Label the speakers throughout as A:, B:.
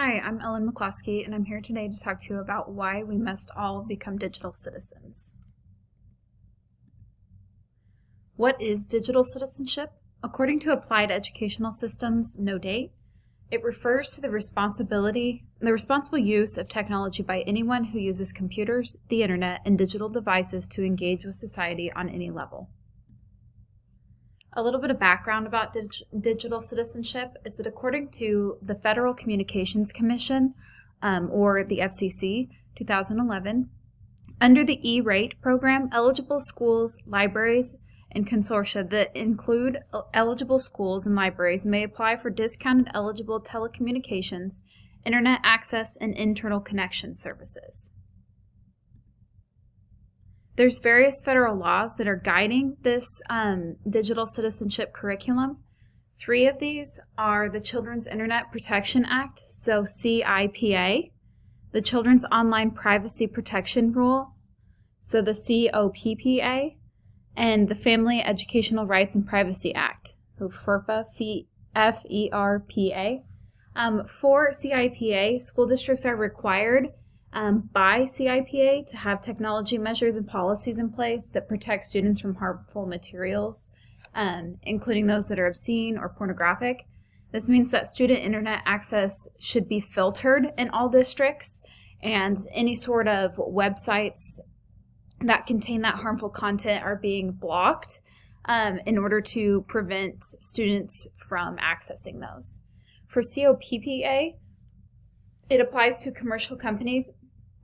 A: Hi, I'm Ellen McCloskey, and I'm here today to talk to you about why we must all become digital citizens. What is digital citizenship? According to Applied Educational Systems No Date, it refers to the responsible use of technology by anyone who uses computers, the internet, and digital devices to engage with society on any level. A little bit of background about digital citizenship is that according to the Federal Communications Commission, or the FCC, 2011, under the E-Rate program, eligible schools, libraries, and consortia that include eligible schools and libraries may apply for discounted eligible telecommunications, internet access, and internal connection services. There's various federal laws that are guiding this digital citizenship curriculum. 3 of these are the Children's Internet Protection Act, so CIPA, the Children's Online Privacy Protection Rule, so the COPPA, and the Family Educational Rights and Privacy Act, so FERPA, F-E-R-P-A. For CIPA, school districts are required by CIPA to have technology measures and policies in place that protect students from harmful materials, including those that are obscene or pornographic. This means that student internet access should be filtered in all districts, and any sort of websites that contain that harmful content are being blocked in order to prevent students from accessing those. For COPPA, it applies to commercial companies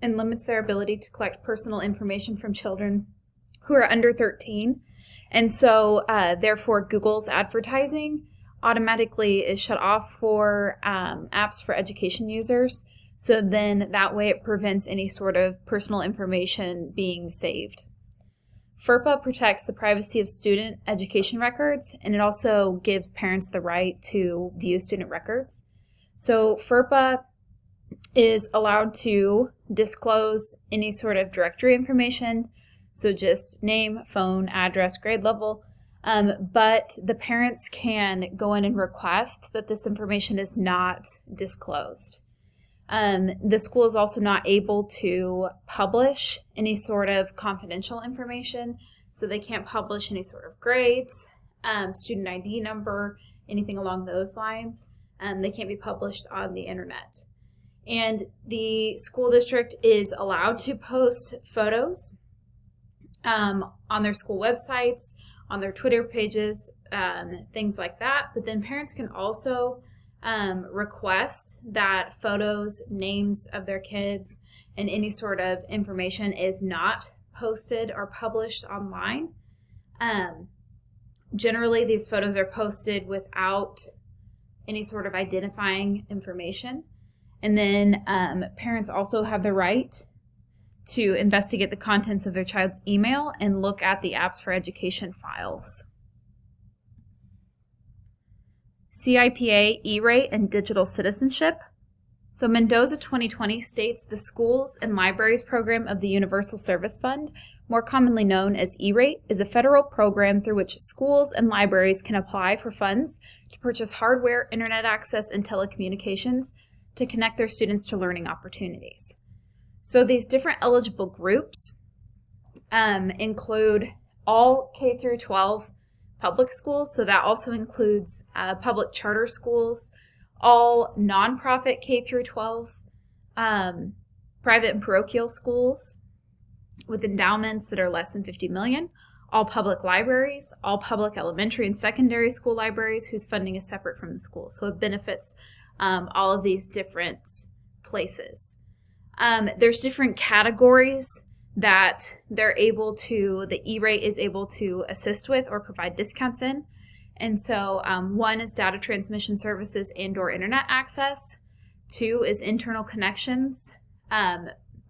A: and limits their ability to collect personal information from children who are under 13. And so, therefore, Google's advertising automatically is shut off for apps for education users. So then that way it prevents any sort of personal information being saved. FERPA protects the privacy of student education records, and it also gives parents the right to view student records. So FERPA is allowed to disclose any sort of directory information, so just name, phone, address, grade level, but the parents can go in and request that this information is not disclosed. The school is also not able to publish any sort of confidential information, so they can't publish any sort of grades, student ID number, anything along those lines. They can't be published on the internet. And the school district is allowed to post photos on their school websites, on their Twitter pages, things like that. But then parents can also request that photos, names of their kids, and any sort of information is not posted or published online. Generally, these photos are posted without any sort of identifying information. And then parents also have the right to investigate the contents of their child's email and look at the apps for education files. CIPA, E-Rate, and digital citizenship. So Mendoza 2020 states the Schools and Libraries Program of the Universal Service Fund, more commonly known as E-Rate, is a federal program through which schools and libraries can apply for funds to purchase hardware, internet access, and telecommunications to connect their students to learning opportunities. So these different eligible groups include all K through 12 public schools, so that also includes public charter schools, all nonprofit K through 12, private and parochial schools with endowments that are less than $50 million, all public libraries, all public elementary and secondary school libraries whose funding is separate from the school. So it benefits all of these different places. There's different categories that the E-Rate is able to assist with or provide discounts in. And so one is data transmission services and/or internet access. 2 is internal connections,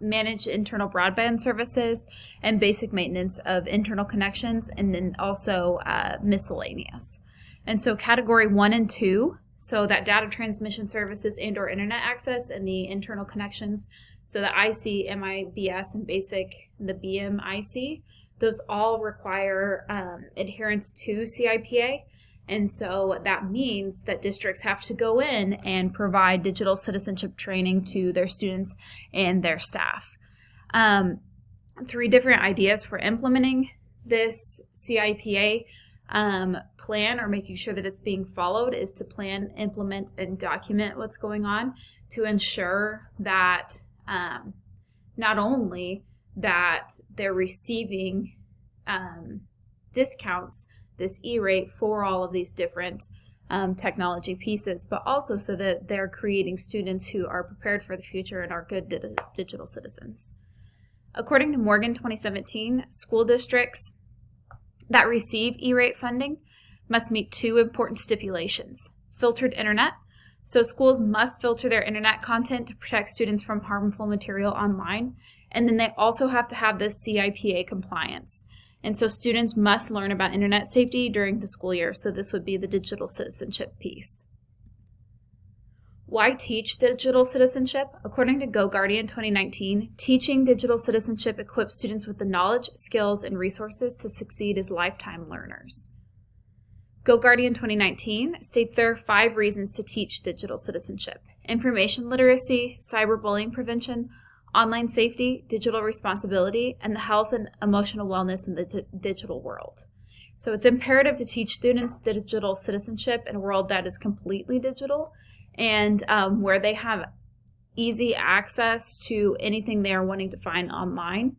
A: manage internal broadband services, and basic maintenance of internal connections, and then also miscellaneous. And so category 1 and 2, so that data transmission services and/or internet access and the internal connections, so the IC, MIBS, and the BMIC, those all require adherence to CIPA. And so that means that districts have to go in and provide digital citizenship training to their students and their staff. 3 different ideas for implementing this CIPA plan, or making sure that it's being followed, is to plan, implement, and document what's going on to ensure that not only that they're receiving discounts, this E-rate, for all of these different technology pieces, but also so that they're creating students who are prepared for the future and are good digital citizens. According to Morgan 2017, school districts that receive E-rate funding must meet 2 important stipulations. Filtered internet. So schools must filter their internet content to protect students from harmful material online. And then they also have to have this CIPA compliance. And so students must learn about internet safety during the school year. So this would be the digital citizenship piece. Why teach digital citizenship? According to GoGuardian 2019, teaching digital citizenship equips students with the knowledge, skills, and resources to succeed as lifetime learners. GoGuardian 2019 states there are 5 reasons to teach digital citizenship: information literacy, cyberbullying prevention, online safety, digital responsibility, and the health and emotional wellness in the digital world. So it's imperative to teach students digital citizenship in a world that is completely digital, and where they have easy access to anything they are wanting to find online.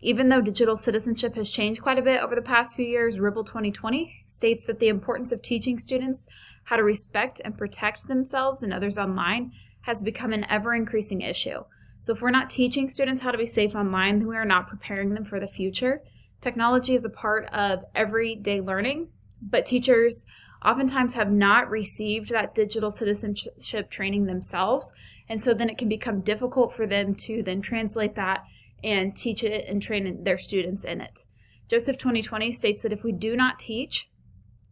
A: Even though digital citizenship has changed quite a bit over the past few years, Ribble 2020 states that the importance of teaching students how to respect and protect themselves and others online has become an ever-increasing issue. So if we're not teaching students how to be safe online, then we are not preparing them for the future. Technology is a part of everyday learning, but teachers oftentimes have not received that digital citizenship training themselves, and so then it can become difficult for them to then translate that and teach it and train their students in it. Joseph 2020 states that if we do not teach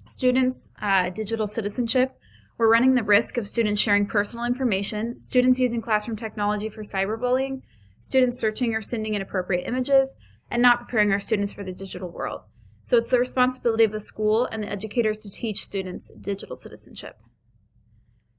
A: students digital citizenship, we're running the risk of students sharing personal information, students using classroom technology for cyberbullying, students searching or sending inappropriate images, and not preparing our students for the digital world. So it's the responsibility of the school and the educators to teach students digital citizenship.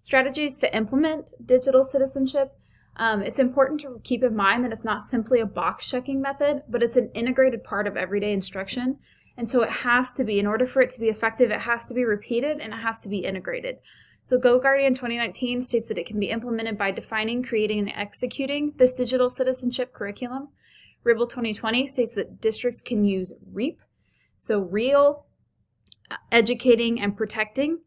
A: Strategies to implement digital citizenship. It's important to keep in mind that it's not simply a box-checking method, but it's an integrated part of everyday instruction. And so it has to be, in order for it to be effective, it has to be repeated and it has to be integrated. So GoGuardian 2019 states that it can be implemented by defining, creating, and executing this digital citizenship curriculum. Ribble 2020 states that districts can use REAP, so real, educating, and protecting.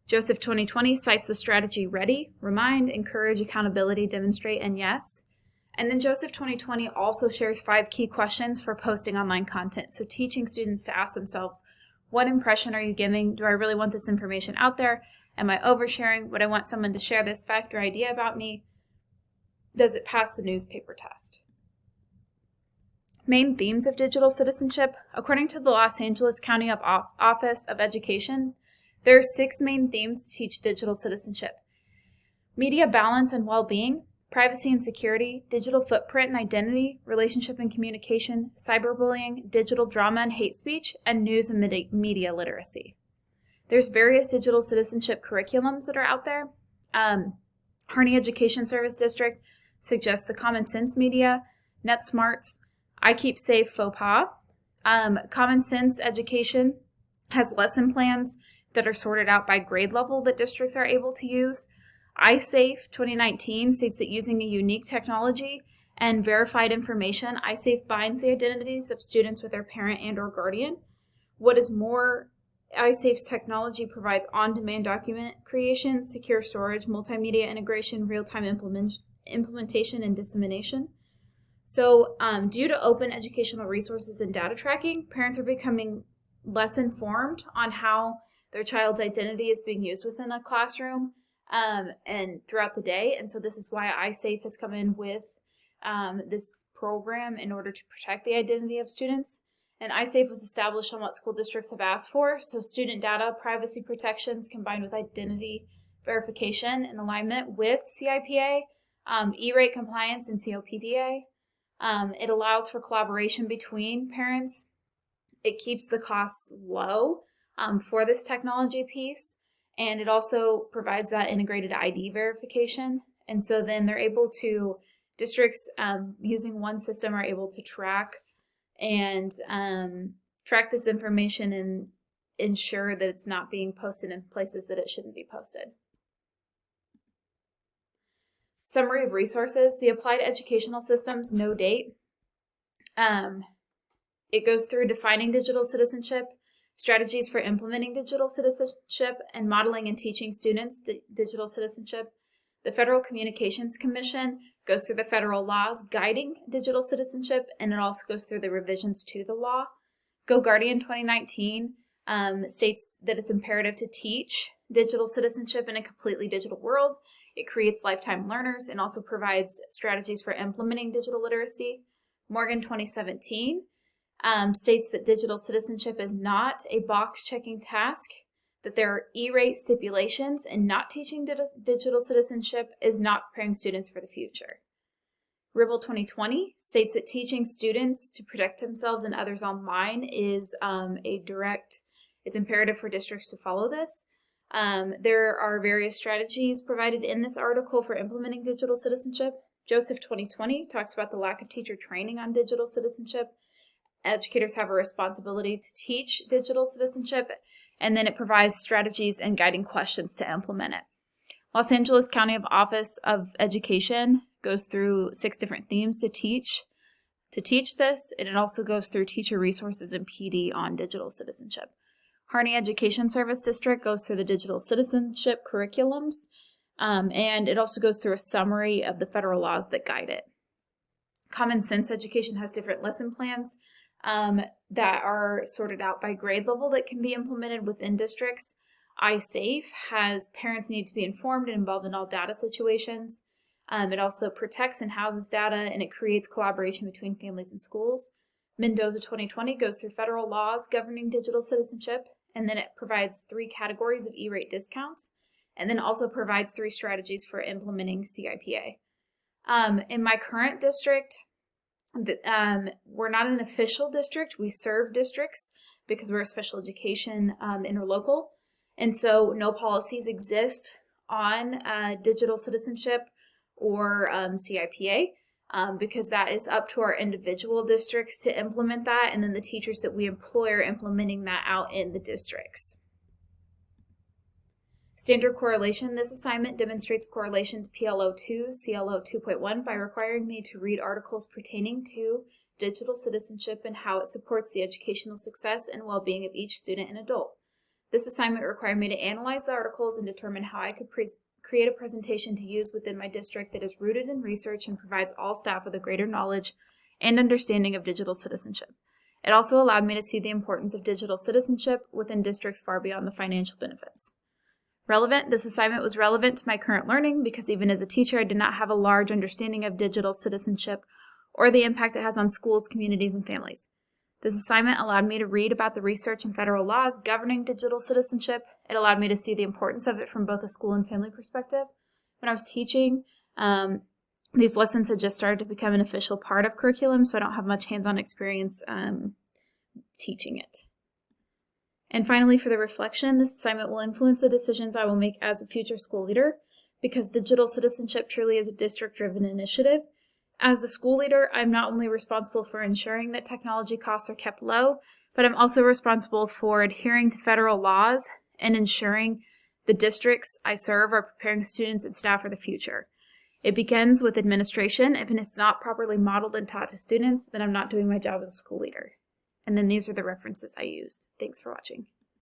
A: Joseph 2020 cites the strategy READY, remind, encourage, accountability, demonstrate, and yes. And then Joseph 2020 also shares 5 key questions for posting online content. So teaching students to ask themselves, what impression are you giving? Do I really want this information out there? Am I oversharing? Would I want someone to share this fact or idea about me? Does it pass the newspaper test? Main themes of digital citizenship. According to the Los Angeles County Office of Education, there are 6 main themes to teach digital citizenship: media balance and well-being, privacy and security, digital footprint and identity, relationship and communication, cyberbullying, digital drama and hate speech, and news and media literacy. There's various digital citizenship curriculums that are out there. Harney Education Service District suggests the Common Sense Media, NetSmarts, I Keep Safe Faux Pas. Common Sense Education has lesson plans that are sorted out by grade level that districts are able to use. iSafe 2019 states that using a unique technology and verified information, iSafe binds the identities of students with their parent and or guardian. What is more, iSafe's technology provides on-demand document creation, secure storage, multimedia integration, real-time implementation, and dissemination. So due to open educational resources and data tracking, parents are becoming less informed on how their child's identity is being used within a classroom and throughout the day. And so this is why iSafe has come in with this program in order to protect the identity of students. And iSafe was established on what school districts have asked for. So student data privacy protections combined with identity verification in alignment with CIPA, E-rate compliance, and COPPA. It allows for collaboration between parents. It keeps the costs low for this technology piece. And it also provides that integrated ID verification. And so then they're able to, districts using one system are able to track and track this information and ensure that it's not being posted in places that it shouldn't be posted. Summary of resources. The Applied Educational Systems, no date. It goes through defining digital citizenship, strategies for implementing digital citizenship, and modeling and teaching students digital citizenship. The Federal Communications Commission goes through the federal laws guiding digital citizenship, and it also goes through the revisions to the law. GoGuardian 2019 states that it's imperative to teach digital citizenship in a completely digital world. It creates lifetime learners and also provides strategies for implementing digital literacy. Morgan 2017 states that digital citizenship is not a box-checking task, that there are E-rate stipulations, and not teaching digital citizenship is not preparing students for the future. Ribble 2020 states that teaching students to protect themselves and others online is it's imperative for districts to follow this. There are various strategies provided in this article for implementing digital citizenship. Joseph 2020 talks about the lack of teacher training on digital citizenship. Educators have a responsibility to teach digital citizenship, and then it provides strategies and guiding questions to implement it. Los Angeles County Office of Education goes through 6 different themes to teach this, and it also goes through teacher resources and PD on digital citizenship. Harney Education Service District goes through the digital citizenship curriculums, and it also goes through a summary of the federal laws that guide it. Common Sense Education has different lesson plans that are sorted out by grade level that can be implemented within districts. iSafe has parents need to be informed and involved in all data situations. It also protects and houses data, and it creates collaboration between families and schools. Mendoza 2020 goes through federal laws governing digital citizenship, and then it provides 3 categories of E-rate discounts, and then also provides 3 strategies for implementing CIPA. In my current district, we're not an official district. We serve districts because we're a special education interlocal, and so no policies exist on digital citizenship or CIPA because that is up to our individual districts to implement that, and then the teachers that we employ are implementing that out in the districts. Standard correlation. This assignment demonstrates correlation to PLO 2, CLO 2.1 by requiring me to read articles pertaining to digital citizenship and how it supports the educational success and well-being of each student and adult. This assignment required me to analyze the articles and determine how I could create a presentation to use within my district that is rooted in research and provides all staff with a greater knowledge and understanding of digital citizenship. It also allowed me to see the importance of digital citizenship within districts far beyond the financial benefits. Relevant. This assignment was relevant to my current learning because even as a teacher, I did not have a large understanding of digital citizenship or the impact it has on schools, communities, and families. This assignment allowed me to read about the research and federal laws governing digital citizenship. It allowed me to see the importance of it from both a school and family perspective. When I was teaching, these lessons had just started to become an official part of curriculum, so I don't have much hands-on experience teaching it. And finally, for the reflection, this assignment will influence the decisions I will make as a future school leader because digital citizenship truly is a district-driven initiative. As the school leader, I'm not only responsible for ensuring that technology costs are kept low, but I'm also responsible for adhering to federal laws and ensuring the districts I serve are preparing students and staff for the future. It begins with administration. If it's not properly modeled and taught to students, then I'm not doing my job as a school leader. And then these are the references I used. Thanks for watching.